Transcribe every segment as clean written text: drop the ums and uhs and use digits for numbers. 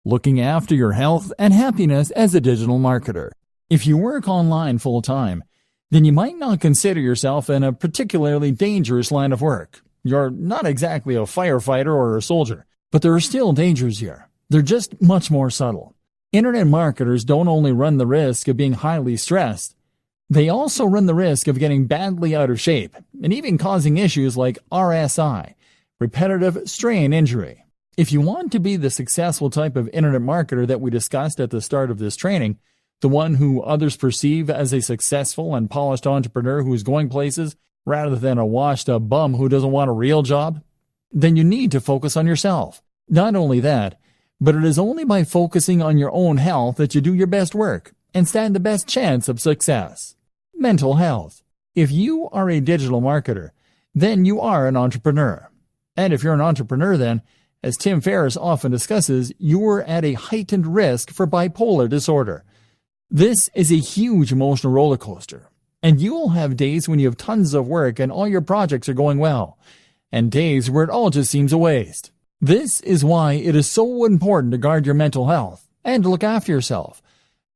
looking after your health and happiness as a digital marketer. If you work online full-time, then you might not consider yourself in a particularly dangerous line of work. You're not exactly a firefighter or a soldier, but there are still dangers here. They're just much more subtle. Internet marketers don't only run the risk of being highly stressed, they also run the risk of getting badly out of shape and even causing issues like RSI, repetitive strain injury. If you want to be the successful type of internet marketer that we discussed at the start of this training, the one who others perceive as a successful and polished entrepreneur who is going places rather than a washed-up bum who doesn't want a real job, then you need to focus on yourself. Not only that, but it is only by focusing on your own health that you do your best work and stand the best chance of success. Mental health. If you are a digital marketer, then you are an entrepreneur. And if you're an entrepreneur, then, as Tim Ferriss often discusses, you are at a heightened risk for bipolar disorder. This is a huge emotional roller coaster, and you will have days when you have tons of work and all your projects are going well, and days where it all just seems a waste. This is why it is so important to guard your mental health and to look after yourself,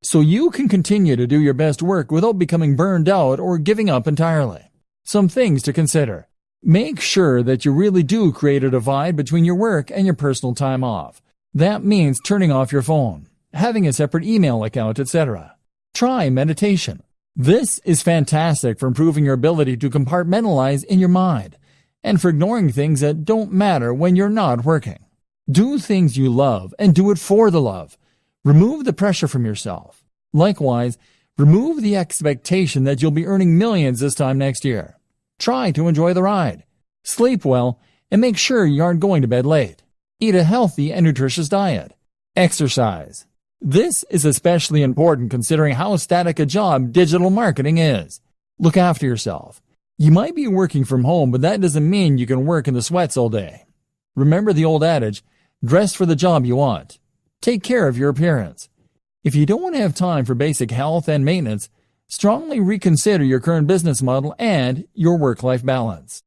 so you can continue to do your best work without becoming burned out or giving up entirely. Some things to consider. Make sure that you really do create a divide between your work and your personal time off. That means turning off your phone, having a separate email account, etc. Try meditation. This is fantastic for improving your ability to compartmentalize in your mind and for ignoring things that don't matter when you're not working. Do things you love and do it for the love. Remove the pressure from yourself. Likewise, remove the expectation that you'll be earning millions this time next year. Try to enjoy the ride. Sleep well and make sure you aren't going to bed late. Eat a healthy and nutritious diet. Exercise. This is especially important considering how static a job digital marketing is. Look after yourself. You might be working from home, but that doesn't mean you can work in the sweats all day. Remember the old adage, dress for the job you want. Take care of your appearance. If you don't have time for basic health and maintenance, strongly reconsider your current business model and your work-life balance.